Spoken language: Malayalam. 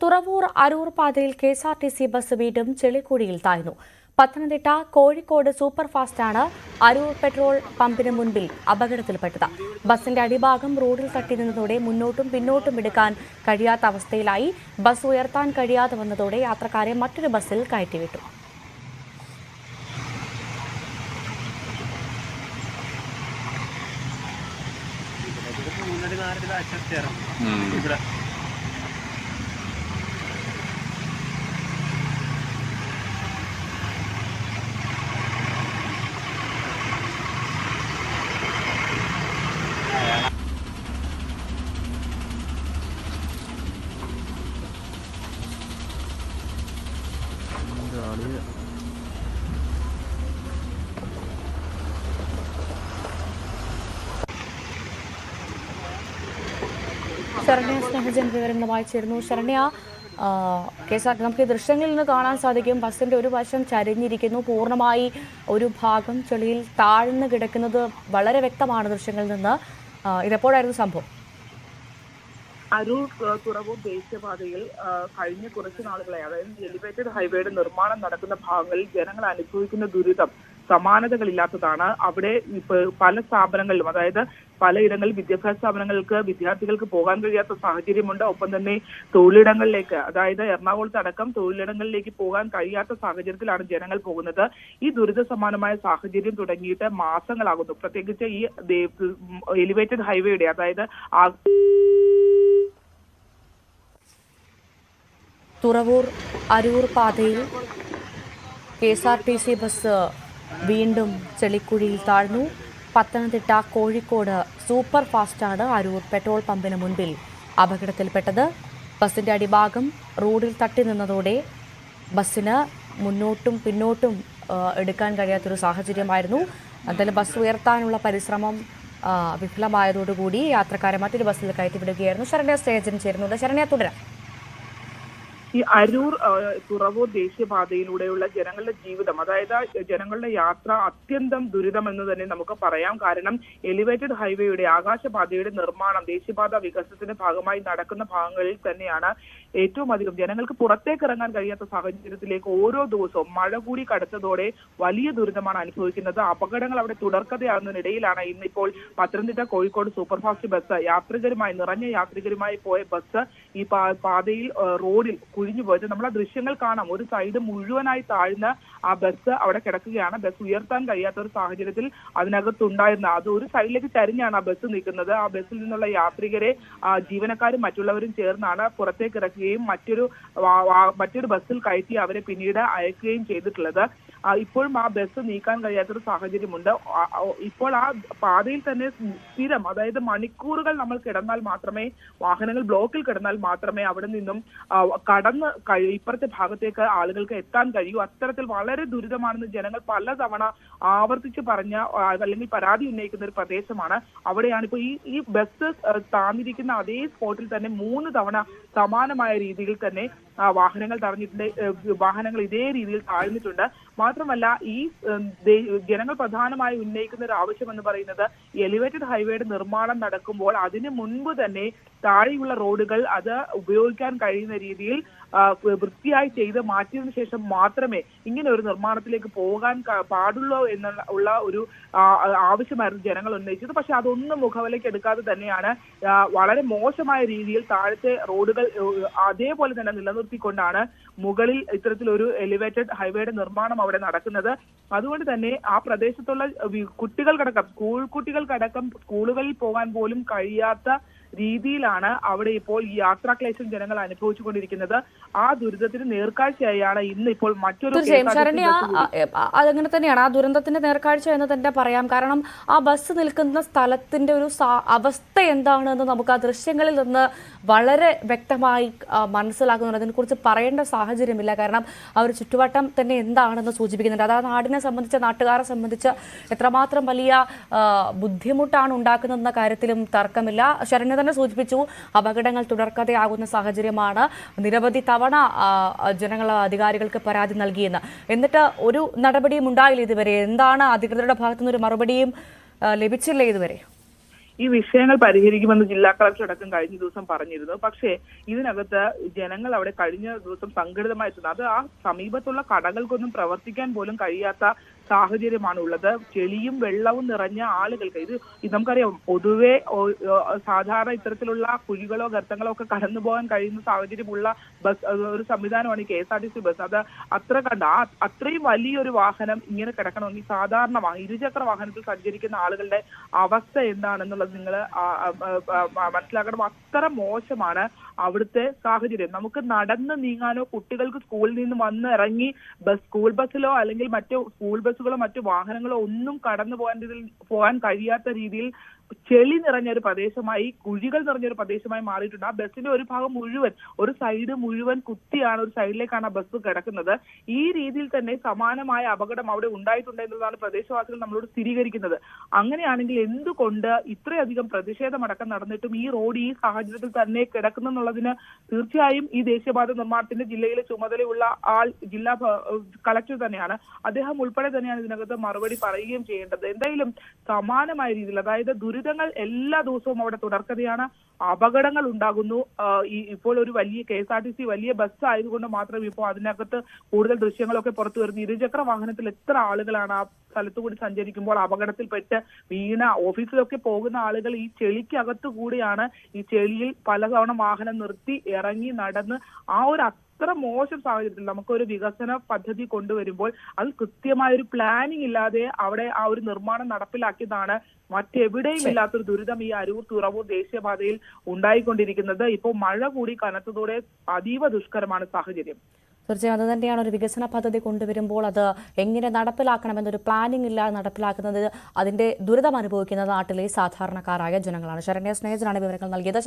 തുറവൂർ അരൂർ പാതയിൽ കെഎസ്ആർടിസി ബസ് വീണ്ടും ചെളിക്കുഴിയിൽ താഴ്ന്നു. പത്തനംതിട്ട കോഴിക്കോട് സൂപ്പർ ഫാസ്റ്റാണ് അരൂർ പെട്രോൾ പമ്പിന് മുൻപിൽ അപകടത്തിൽപ്പെട്ടത്. ബസിന്റെ അടിഭാഗം റോഡിൽ തട്ടി നിന്നതോടെ മുന്നോട്ടും പിന്നോട്ടും എടുക്കാൻ കഴിയാത്ത അവസ്ഥയിലായി. ബസ് ഉയർത്താൻ കഴിയാതെ വന്നതോടെ യാത്രക്കാരെ മറ്റൊരു ബസ്സിൽ കയറ്റിവിട്ടു. ശരണ്യ സ്നേഹജൻ വിവരങ്ങളുമായി ചേരുന്നു. ശരണ്യ, നമുക്ക് ഈ ദൃശ്യങ്ങളിൽ നിന്ന് കാണാൻ സാധിക്കും ബസിന്റെ ഒരു വശം ചരിഞ്ഞിരിക്കുന്നു, പൂർണ്ണമായി ഒരു ഭാഗം ചെളിയിൽ താഴ്ന്നു കിടക്കുന്നത് വളരെ വ്യക്തമാണ് ദൃശ്യങ്ങളിൽ നിന്ന്. ഇതെപ്പോഴായിരുന്നു സംഭവം? അരൂർ തുറവൂർ ദേശീയപാതയിൽ കഴിഞ്ഞ കുറച്ച് നാളുകളായി, അതായത് എലിവേറ്റഡ് ഹൈവേയുടെ നിർമ്മാണം നടക്കുന്ന ഭാഗങ്ങളിൽ ജനങ്ങൾ അനുഭവിക്കുന്ന ദുരിതം സമാനതകളില്ലാത്തതാണ്. അവിടെ പല സ്ഥാപനങ്ങളിലും, അതായത് പലയിടങ്ങളിൽ വിദ്യാഭ്യാസ സ്ഥാപനങ്ങൾക്ക് വിദ്യാർത്ഥികൾക്ക് പോകാൻ കഴിയാത്ത സാഹചര്യമുണ്ട്. ഒപ്പം തന്നെ തൊഴിലിടങ്ങളിലേക്ക്, അതായത് എറണാകുളത്ത് അടക്കം തൊഴിലിടങ്ങളിലേക്ക് പോകാൻ കഴിയാത്ത സാഹചര്യത്തിലാണ് ജനങ്ങൾ പോകുന്നത്. ഈ ദുരിത സമാനമായ സാഹചര്യം തുടങ്ങിയിട്ട് മാസങ്ങളാകുന്നു. പ്രത്യേകിച്ച് ഈ എലിവേറ്റഡ് ഹൈവേയുടെ, അതായത് തുറവൂർ അരൂർ പാതയിൽ കെഎസ്ആർടിസി ബസ് വീണ്ടും ചെളിക്കുഴിയിൽ താഴ്ന്നു. പത്തനംതിട്ട കോഴിക്കോട് സൂപ്പർ ഫാസ്റ്റാണ് അരൂർ പെട്രോൾ പമ്പിന് മുൻപിൽ അപകടത്തിൽപ്പെട്ടത്. ബസിന്റെ അടിഭാഗം റോഡിൽ തട്ടി നിന്നതോടെ ബസ്സിന് മുന്നോട്ടും പിന്നോട്ടും എടുക്കാൻ കഴിയാത്തൊരു സാഹചര്യമായിരുന്നു. എന്തായാലും ബസ് ഉയർത്താനുള്ള പരിശ്രമം വിഫലമായതോടുകൂടി യാത്രക്കാരെ മറ്റൊരു ബസ്സിൽ കയറ്റിവിടുകയായിരുന്നു. ശരണ്യ സ്റ്റേജൻ ചേരുന്നുണ്ട്. ശരണ്യ, തുടരാം. ഈ അരൂർ തുറവൂർ ദേശീയപാതയിലൂടെയുള്ള ജനങ്ങളുടെ ജീവിതം, അതായത് ജനങ്ങളുടെ യാത്ര അത്യന്തം ദുരിതമെന്ന് തന്നെ നമുക്ക് പറയാം. കാരണം എലിവേറ്റഡ് ഹൈവേയുടെ, ആകാശപാതയുടെ നിർമ്മാണം ദേശീയപാത വികസനത്തിന്റെ ഭാഗമായി നടക്കുന്ന ഭാഗങ്ങളിൽ തന്നെയാണ് ഏറ്റവും അധികം ജനങ്ങൾക്ക് പുറത്തേക്ക് ഇറങ്ങാൻ കഴിയാത്ത സാഹചര്യത്തിലേക്ക് ഓരോ ദിവസവും മഴ കൂടി കടുത്തതോടെ വലിയ ദുരിതമാണ് അനുഭവിക്കുന്നത്. അപകടങ്ങൾ അവിടെ തുടർക്കഥയാകുന്നതിനിടയിലാണ് ഇന്നിപ്പോൾ പത്തനംതിട്ട കോഴിക്കോട് സൂപ്പർഫാസ്റ്റ് ബസ് നിറഞ്ഞ യാത്രികരുമായി പോയ ബസ് ഈ പാതയിൽ റോഡിൽ കുഴിഞ്ഞു പോയത് നമ്മൾ ആ ദൃശ്യങ്ങൾ കാണാം. ഒരു സൈഡ് മുഴുവനായി താഴ്ന്ന ആ ബസ് അവിടെ കിടക്കുകയാണ്. ബസ് ഉയർത്താൻ കഴിയാത്ത ഒരു സാഹചര്യത്തിൽ അതിനകത്തുണ്ടായിരുന്ന അത് ഒരു സൈഡിലേക്ക് ചരിഞ്ഞാണ് ആ ബസ് നിൽക്കുന്നത്. ആ ബസ്സിൽ നിന്നുള്ള യാത്രികരെ ജീവനക്കാരും മറ്റുള്ളവരും ചേർന്നാണ് പുറത്തേക്ക് ഇറക്കുകയും മറ്റൊരു ബസ്സിൽ കയറ്റി അവരെ പിന്നീട് അയക്കുകയും ചെയ്തിട്ടുള്ളത്. ഇപ്പോഴും ആ ബസ് നീക്കാൻ കഴിയാത്തൊരു സാഹചര്യമുണ്ട്. ഇപ്പോൾ ആ പാതയിൽ തന്നെ സ്ഥിരം, അതായത് മണിക്കൂറുകൾ നമ്മൾ കിടന്നാൽ മാത്രമേ, വാഹനങ്ങൾ ബ്ലോക്കിൽ കിടന്നാൽ മാത്രമേ അവിടെ നിന്നും കടന്ന് ഇപ്പുറത്തെ ഭാഗത്തേക്ക് ആളുകൾക്ക് എത്താൻ കഴിയൂ. അത്തരത്തിൽ വളരെ ദുരിതമാണെന്ന് ജനങ്ങൾ പലതവണ ആവർത്തിച്ച് പറഞ്ഞ അല്ലെങ്കിൽ പരാതി ഉന്നയിക്കുന്ന ഒരു പ്രദേശമാണ്. അവിടെയാണ് ഇപ്പോൾ ഈ ബസ് താന്നിരിക്കുന്ന അതേ സ്പോട്ടിൽ തന്നെ 3 തവണ സമാനമായ രീതിയിൽ തന്നെ വാഹനങ്ങൾ തടഞ്ഞിട്ടുണ്ട്. വാഹനങ്ങൾ ഇതേ രീതിയിൽ താഴ്ന്നിട്ടുണ്ട്. മാത്രമല്ല, ഈ ജനങ്ങൾ പ്രധാനമായി ഉന്നയിക്കുന്ന ഒരു ആവശ്യം എന്ന് പറയുന്നത് എലിവേറ്റഡ് ഹൈവേയുടെ നിർമ്മാണം നടക്കുമ്പോൾ അതിന് മുൻപ് തന്നെ താഴെയുള്ള റോഡുകൾ അത് ഉപയോഗിക്കാൻ കഴിയുന്ന രീതിയിൽ വൃത്തിയായി ചെയ്ത് മാറ്റിയതിനു ശേഷം മാത്രമേ ഇങ്ങനെ ഒരു നിർമ്മാണത്തിലേക്ക് പോകാൻ പാടുള്ളൂ എന്നുള്ള ഒരു ആവശ്യമായിരുന്നു ജനങ്ങൾ ഉന്നയിച്ചത്. പക്ഷെ അതൊന്നും മുഖവിലേക്ക് എടുക്കാതെ തന്നെയാണ് വളരെ മോശമായ രീതിയിൽ താഴത്തെ റോഡുകൾ അതേപോലെ തന്നെ നിലനിർത്തിക്കൊണ്ടാണ് മുകളിൽ ഇത്തരത്തിലൊരു എലിവേറ്റഡ് ഹൈവേയുടെ നിർമ്മാണം അവിടെ നടക്കുന്നത്. അതുകൊണ്ട് തന്നെ ആ പ്രദേശത്തുള്ള കുട്ടികൾക്കടക്കം, സ്കൂൾ കുട്ടികൾക്കടക്കം സ്കൂളുകളിൽ പോകാൻ പോലും കഴിയാത്ത രീതിയിലാണ് അവിടെ ഇപ്പോൾ ഈ യാത്രാക്ലേശം ജനങ്ങൾ അനുഭവിച്ചുകൊണ്ടിരിക്കുന്നത്. ആ ദുരിതത്തിന് നേർക്കാഴ്ചയായാണ് ഇന്ന് ഇപ്പോൾ മറ്റൊരു. ശരണ്യ, അതങ്ങനെ തന്നെയാണ്, ആ ദുരന്തത്തിന്റെ നേർക്കാഴ്ച എന്ന് തന്നെ പറയാം. കാരണം ആ ബസ് നിൽക്കുന്ന സ്ഥലത്തിന്റെ ഒരു അവസ്ഥ എന്താണെന്ന് നമുക്ക് ആ ദൃശ്യങ്ങളിൽ നിന്ന് വളരെ വ്യക്തമായി മനസ്സിലാക്കുന്നുണ്ട്. അതിനെക്കുറിച്ച് പറയേണ്ട സാഹചര്യമില്ല. കാരണം ആ ഒരു ചുറ്റുവട്ടം തന്നെ എന്താണെന്ന് സൂചിപ്പിക്കുന്നുണ്ട്. അത് ആ നാടിനെ സംബന്ധിച്ച്, നാട്ടുകാരെ സംബന്ധിച്ച് എത്രമാത്രം വലിയ ബുദ്ധിമുട്ടാണ് ഉണ്ടാക്കുന്നതെന്ന കാര്യത്തിലും തർക്കമില്ല. ശരണ്യ തന്നെ സൂചിപ്പിച്ചു, അപകടങ്ങൾ തുടർക്കഥയാകുന്ന സാഹചര്യമാണ്. നിരവധി തവണ ജനങ്ങൾ അധികാരികൾക്ക് പരാതി നൽകിയെന്ന്. എന്നിട്ട് ഒരു നടപടിയും ഉണ്ടായില്ല ഇതുവരെ. എന്താണ് അധികൃതരുടെ ഭാഗത്തുനിന്ന് ഒരു മറുപടിയും ലഭിച്ചില്ല ഇതുവരെ? ഈ വിഷയങ്ങൾ പരിഹരിക്കുമെന്ന് ജില്ലാ കളക്ടർ അടക്കം കഴിഞ്ഞ ദിവസം പറഞ്ഞിരുന്നു. പക്ഷേ ഇതിനകത്ത് ജനങ്ങൾ അവിടെ കഴിഞ്ഞ ദിവസം സംഘടിതമായിട്ടുണ്ട്. അത് ആ സമീപത്തുള്ള കടകൾക്കൊന്നും പ്രവർത്തിക്കാൻ പോലും കഴിയാത്ത സാഹചര്യമാണ് ഉള്ളത്. ചെളിയും വെള്ളവും നിറഞ്ഞ ആളുകൾക്ക് ഇത് നമുക്കറിയാം, പൊതുവെ സാധാരണ ഇത്തരത്തിലുള്ള കുഴികളോ ഗർത്തങ്ങളോ ഒക്കെ കടന്നു പോകാൻ കഴിയുന്ന സാഹചര്യമുള്ള ബസ് ഒരു സംവിധാനമാണ് ഈ KSRTC ബസ്. അത് അത്രയും വലിയൊരു വാഹനം ഇങ്ങനെ കിടക്കണമെങ്കിൽ സാധാരണ ഇരുചക്ര വാഹനത്തിൽ സഞ്ചരിക്കുന്ന ആളുകളുടെ അവസ്ഥ എന്താണെന്നുള്ളത് നിങ്ങൾ മനസ്സിലാക്കണം. അത്ര മോശമാണ് അവിടുത്തെ സാഹചര്യം. നമുക്ക് നടന്ന് നീങ്ങാനോ കുട്ടികൾക്ക് സ്കൂളിൽ നിന്ന് വന്ന് ഇറങ്ങി സ്കൂൾ ബസ്സിലോ അല്ലെങ്കിൽ മറ്റു സ്കൂൾ ബസ്സുകളോ മറ്റു വാഹനങ്ങളോ ഒന്നും കടന്നു പോകാൻ കഴിയാത്ത രീതിയിൽ ചെളി നിറഞ്ഞൊരു പ്രദേശമായി, കുഴികൾ നിറഞ്ഞൊരു പ്രദേശമായി മാറിയിട്ടുണ്ട്. ആ ബസ്സിന്റെ ഒരു ഭാഗം മുഴുവൻ, ഒരു സൈഡ് മുഴുവൻ കുത്തിയാണ്, ഒരു സൈഡിലേക്കാണ് ആ ബസ് കിടക്കുന്നത്. ഈ രീതിയിൽ തന്നെ സമാനമായ അപകടം അവിടെ ഉണ്ടായിട്ടുണ്ട് എന്നതാണ് പ്രദേശവാസികൾ നമ്മളോട് സ്ഥിരീകരിക്കുന്നത്. അങ്ങനെയാണെങ്കിൽ എന്തുകൊണ്ട് ഇത്രയധികം പ്രതിഷേധമടക്കം നടന്നിട്ടും ഈ റോഡ് ഈ സാഹചര്യത്തിൽ തന്നെ കിടക്കുന്നുള്ളതിന് തീർച്ചയായും ഈ ദേശീയപാത നിർമ്മാണത്തിന്റെ ജില്ലയിലെ ചുമതലയുള്ള ആൾ ജില്ലാ കളക്ടർ തന്നെയാണ്. അദ്ദേഹം ഉൾപ്പെടെ തന്നെയാണ് ഇതിനകത്ത് മറുപടി പറയുകയും ചെയ്യേണ്ടത്. എന്തായാലും സമാനമായ രീതിയിൽ, അതായത് ദുരിതങ്ങൾ എല്ലാ ദിവസവും അവിടെ തുടർക്കഥയാണ്. അപകടങ്ങൾ ഉണ്ടാകുന്നു. ഇപ്പോൾ ഒരു വലിയ KSRTC വലിയ ബസ് ആയതുകൊണ്ട് മാത്രം ഇപ്പോൾ അതിനകത്ത് കൂടുതൽ ദൃശ്യങ്ങളൊക്കെ പുറത്തു വരുന്നു. ഇരുചക്ര വാഹനത്തിൽ എത്ര ആളുകളാണ് ആ സ്ഥലത്തു കൂടി സഞ്ചരിക്കുമ്പോൾ അപകടത്തിൽപ്പെട്ട് വീണ, ഓഫീസിലൊക്കെ പോകുന്ന ആളുകൾ ഈ ചെളിക്കകത്തു കൂടിയാണ്, ഈ ചെളിയിൽ പലതവണ വാഹനം നിർത്തി ഇറങ്ങി നടന്ന് ആ ഒരു അത്ര മോശം സാഹചര്യത്തിൽ നമുക്കൊരു വികസന പദ്ധതി കൊണ്ടുവരുമ്പോൾ അത് കൃത്യമായ ഒരു പ്ലാനിങ് ഇല്ലാതെ അവിടെ ആ ഒരു നിർമ്മാണം നടപ്പിലാക്കിയതാണ് മറ്റെവിടെയും ഇല്ലാത്തൊരു ദുരിതം ഈ അരൂർ തുറവൂർ ദേശീയപാതയിൽ ഉണ്ടായിക്കൊണ്ടിരിക്കുന്നത്. ഇപ്പോൾ മഴ കൂടി കനത്തതോടെ അതീവ ദുഷ്കരമാണ് സാഹചര്യം. തീർച്ചയായും അത് തന്നെയാണ്. ഒരു വികസന പദ്ധതി കൊണ്ടുവരുമ്പോൾ അത് എങ്ങനെ നടപ്പിലാക്കണമെന്നൊരു പ്ലാനിംഗ് ഇല്ലാതെ നടപ്പിലാക്കുന്നത് അതിന്റെ ദുരിതം അനുഭവിക്കുന്നത് നാട്ടിലെ സാധാരണക്കാരായ ജനങ്ങളാണ്. ശരണ്യ സ്നേഹജനാണ് വിവരങ്ങൾ നൽകിയത്.